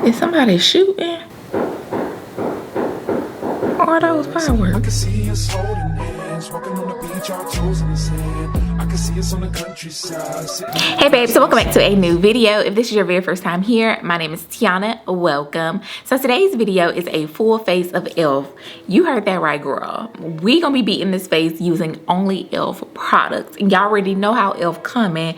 Is somebody shooting? Or are those fireworks? I can see us holding hands, walking on the beach, our toes in the sand. I can see us on the countryside. Hey babes, so welcome back to a new video. If this is your very first time here, my name is Tiana. Welcome. So today's video is a full face of e.l.f. You heard that right, girl. We gonna be beating this face using only e.l.f. products. Y'all already know how e.l.f. coming.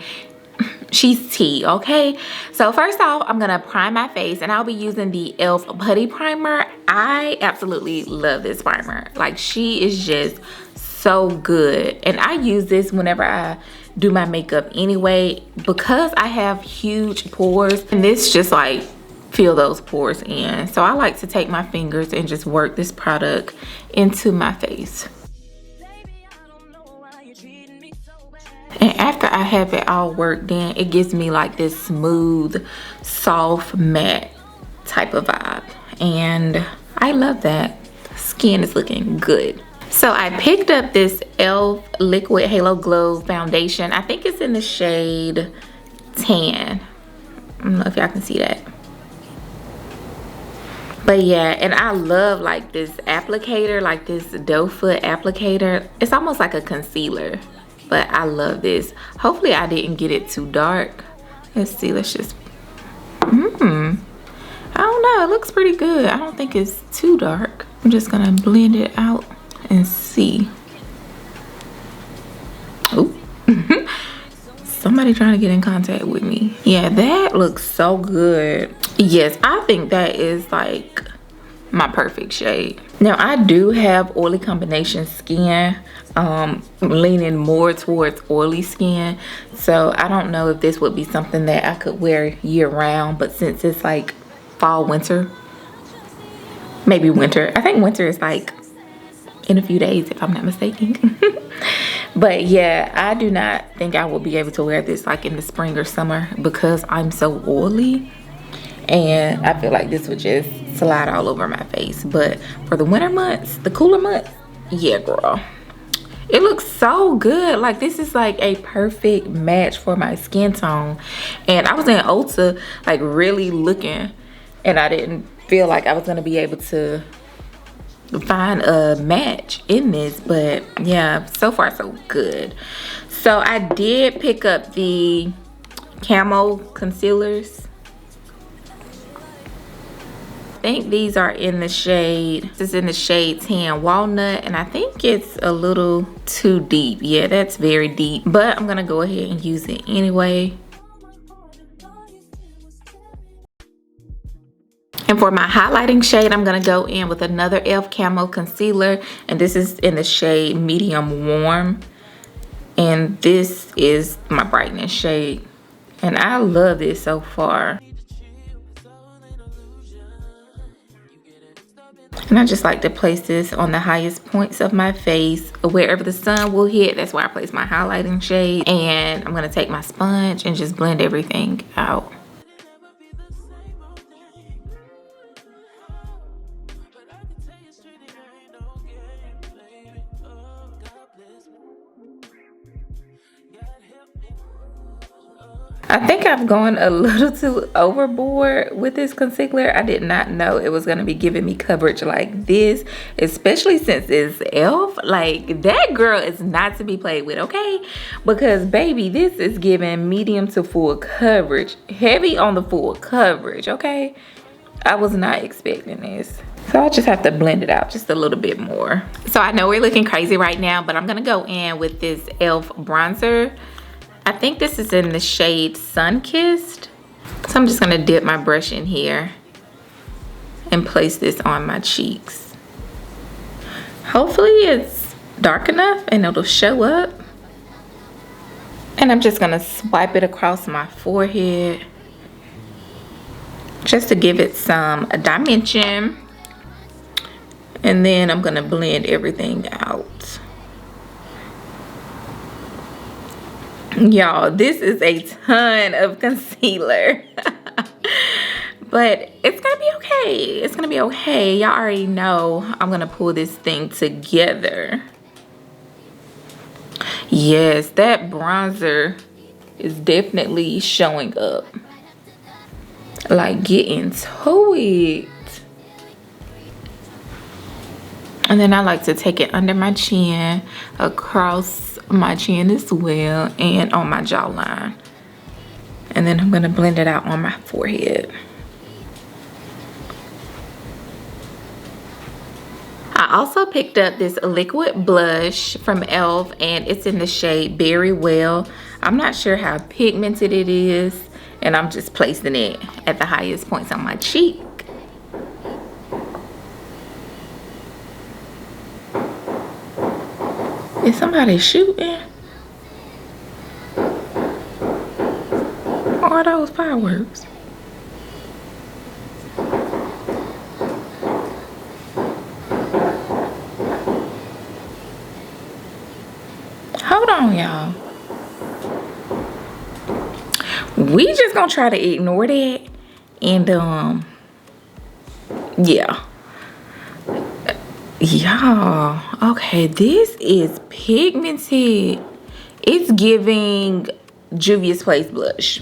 She's tea, okay? So first off, I'm gonna prime my face and I'll be using the e.l.f. Putty Primer. I absolutely love this primer. Like, she is just so good. And I use this whenever I do my makeup anyway, because I have huge pores and this just like fill those pores in. So I like to take my fingers and just work this product into my face. And after I have it all worked in, it gives me like this smooth, soft, matte type of vibe. And I love that. Skin is looking good. So I picked up this e.l.f. Liquid Halo Glow Foundation. I think it's in the shade Tan. I don't know if y'all can see that. But yeah, and I love like this applicator, like this doe foot applicator. It's almost like a concealer. But I love this. Hopefully I didn't get it too dark. Let's see, let's just, I don't know, it looks pretty good. I don't think it's too dark. I'm just gonna blend it out and see. Oh, somebody trying to get in contact with me. Yeah, that looks so good. Yes, I think that is like my perfect shade. Now I do have oily combination skin, leaning more towards oily skin, so I don't know if this would be something that I could wear year round, but since it's like fall, winter, maybe winter. I think winter is like in a few days if I'm not mistaken. But yeah, I do not think I will be able to wear this like in the spring or summer because I'm so oily. And I feel like this would just slide all over my face. But for the winter months, the cooler months, yeah, girl. It looks so good. Like, this is like a perfect match for my skin tone. And I was in Ulta, like, really looking. And I didn't feel like I was going to be able to find a match in this. But, yeah, so far so good. So, I did pick up the Camo concealers. I think these are in the shade, this is in the shade Tan Walnut, and I think it's a little too deep. Yeah, that's very deep, but I'm gonna go ahead and use it anyway. And for my highlighting shade, I'm gonna go in with another e.l.f. Camo concealer, and this is in the shade Medium Warm, and this is my brightness shade, and I love this so far. And I just like to place this on the highest points of my face. Wherever the sun will hit, that's where I place my highlighting shade. And I'm gonna take my sponge and just blend everything out. I think I've gone a little too overboard with this concealer. I did not know it was going to be giving me coverage like this, especially since it's e.l.f. Like, that girl is not to be played with, okay? Because, baby, this is giving medium to full coverage. Heavy on the full coverage, okay? I was not expecting this. So I just have to blend it out just a little bit more. So I know we're looking crazy right now, but I'm going to go in with this e.l.f. bronzer. I think this is in the shade Sunkissed. So I'm just gonna dip my brush in here and place this on my cheeks. Hopefully it's dark enough and it'll show up. And I'm just gonna swipe it across my forehead just to give it some dimension. And then I'm gonna blend everything out. Y'all, this is a ton of concealer. But it's gonna be okay. It's gonna be okay. Y'all already know I'm gonna pull this thing together. Yes, that bronzer is definitely showing up. Like, get into it. And then I like to take it under my chin, across my chin as well, and on my jawline. And then I'm gonna blend it out on my forehead. I also picked up this liquid blush from e.l.f. and it's in the shade Berry Well. I'm not sure how pigmented it is, and I'm just placing it at the highest points on my cheek. Is somebody shooting? Or are those fireworks? Hold on, y'all. We just gonna try to ignore that. And yeah. Y'all, okay, this is pigmented. It's giving Juvia's Place blush.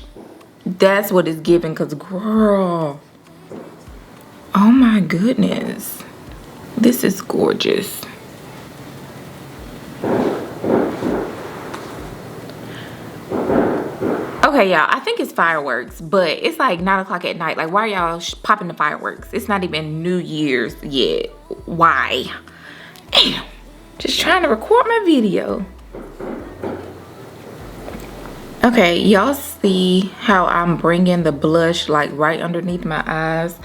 That's what it's giving, cause girl, oh my goodness, this is gorgeous. Okay, y'all, I think it's fireworks, but it's like 9 o'clock at night. Like, why are y'all popping the fireworks? It's not even New Year's yet. Why? Damn, just trying to record my video. Okay, y'all see how I'm bringing the blush like right underneath my eyes?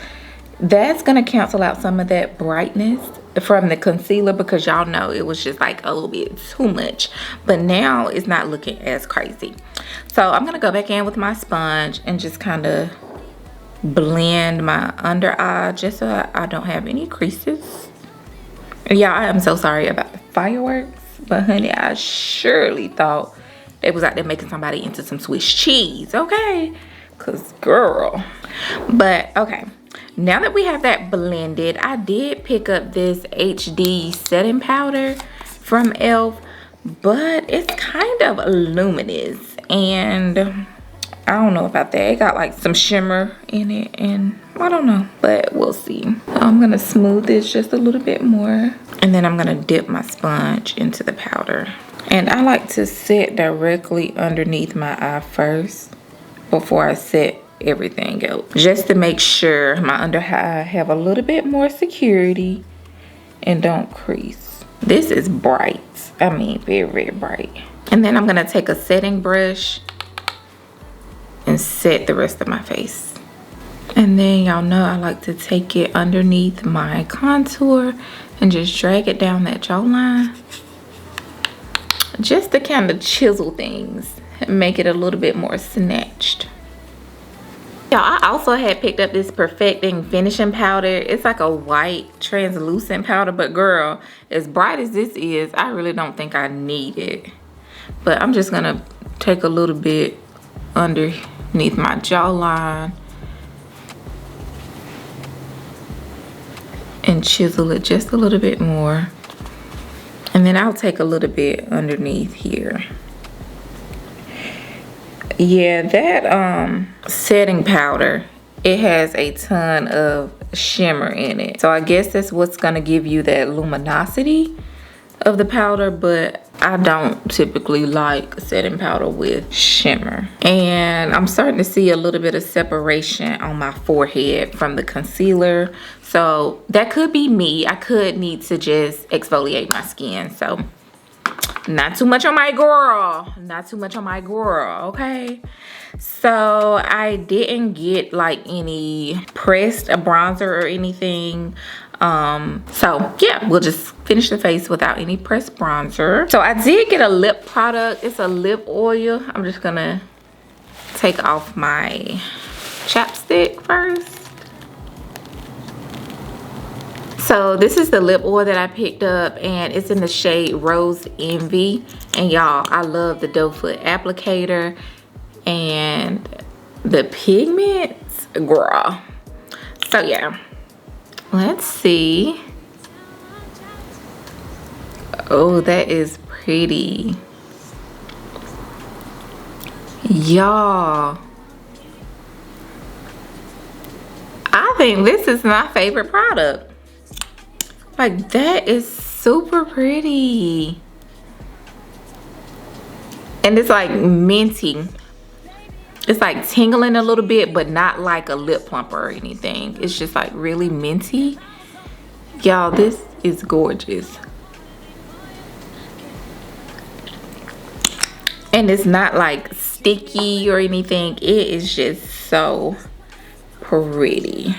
That's gonna cancel out some of that brightness from the concealer, because y'all know it was just like a little bit too much, but now it's not looking as crazy. So I'm gonna go back in with my sponge and just kind of blend my under eye just so I don't have any creases. Yeah, I am so sorry about the fireworks, but honey, I surely thought they was out there making somebody into some Swiss cheese, okay? Cause girl. But okay, now that we have that blended, I did pick up this HD setting powder from e.l.f. but it's kind of luminous, and I don't know about that. It got like some shimmer in it, and I don't know, but we'll see. I'm gonna smooth this just a little bit more, and then I'm gonna dip my sponge into the powder. And I like to set directly underneath my eye first before I set everything else, just to make sure my under eye have a little bit more security and don't crease. This is bright. I mean, very, very bright. And then I'm gonna take a setting brush and set the rest of my face. And then y'all know I like to take it underneath my contour and just drag it down that jawline, just to kind of chisel things and make it a little bit more snatched. Y'all, I also had picked up this Perfecting Finishing Powder. It's like a white translucent powder, but girl, as bright as this is, I really don't think I need it. But I'm just gonna take a little bit underneath my jawline and chisel it just a little bit more. And then I'll take a little bit underneath here. Yeah, that setting powder, it has a ton of shimmer in it. So I guess that's what's gonna give you that luminosity of the powder, but I don't typically like setting powder with shimmer. And I'm starting to see a little bit of separation on my forehead from the concealer. So that could be me. I could need to just exfoliate my skin. So not too much on my girl. Not too much on my girl, okay? So I didn't get like any pressed bronzer or anything. So yeah, we'll just finish the face without any pressed bronzer. So I did get a lip product. It's a lip oil. I'm just gonna take off my chapstick first. So this is the lip oil that I picked up, and it's in the shade Rose Envy. And y'all, I love the doe foot applicator and the pigments, girl. So yeah, let's see. Oh, that is pretty. Y'all, think this is my favorite product. Like, that is super pretty. And it's like minty. It's like tingling a little bit, but not like a lip plumper or anything. It's just like really minty. Y'all, this is gorgeous. And it's not like sticky or anything. It is just so pretty.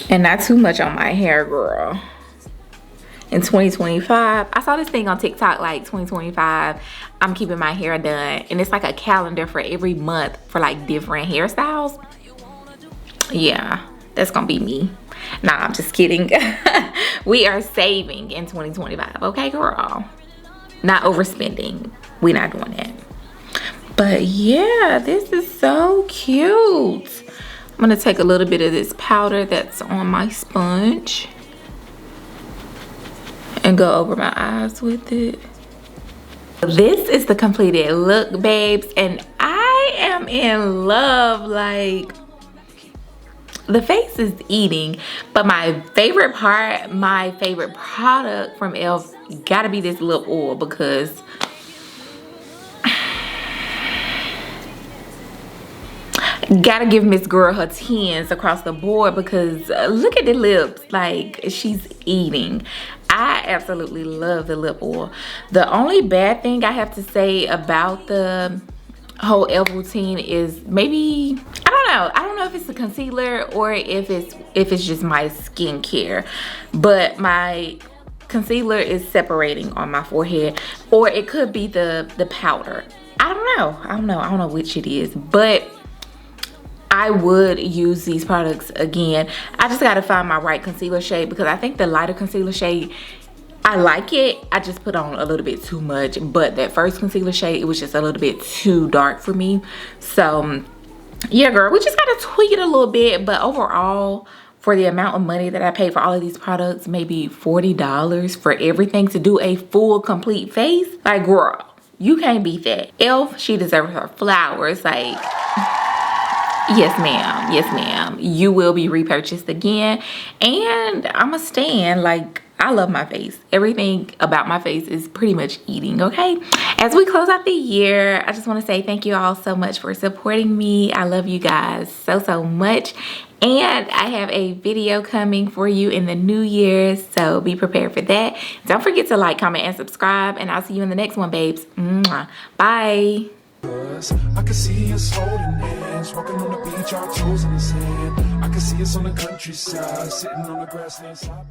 And not too much on my hair, girl. In 2025, I saw this thing on TikTok, like 2025, I'm keeping my hair done. And it's like a calendar for every month for like different hairstyles. Yeah, that's gonna be me. Nah, I'm just kidding. We are saving in 2025, okay, girl? Not overspending. We're not doing that. But yeah, this is so cute. I'm gonna take a little bit of this powder that's on my sponge and go over my eyes with it. This is the completed look, babes, and I am in love. Like, the face is eating, but my favorite part, my favorite product from e.l.f. gotta be this lip oil, because gotta give Miss Girl her 10s across the board, because look at the lips, like she's eating. I absolutely love the lip oil. The only bad thing I have to say about the whole e.l.f. routine is maybe, I don't know if it's the concealer or if it's just my skincare, but my concealer is separating on my forehead, or it could be the powder. I don't know which it is, but I would use these products again. I just gotta find my right concealer shade, because I think the lighter concealer shade, I like it. I just put on a little bit too much, but that first concealer shade, it was just a little bit too dark for me. So yeah, girl, we just gotta tweak it a little bit. But overall, for the amount of money that I paid for all of these products, maybe $40 for everything to do a full complete face, like, girl, you can't beat that. e.l.f., she deserves her flowers. Like, yes ma'am, yes ma'am, you will be repurchased again. And I'm a stan. Like, I love my face. Everything about my face is pretty much eating, okay? As we close out the year, I just want to say thank you all so much for supporting me. I love you guys so much. And I have a video coming for you in the new year, so be prepared for that. Don't forget to like, comment, and subscribe, and I'll see you in the next one, babes. Mwah. Bye. I can see us holding hands, walking on the beach, our toes in the sand. I can see us on the countryside, sitting on the grassland side.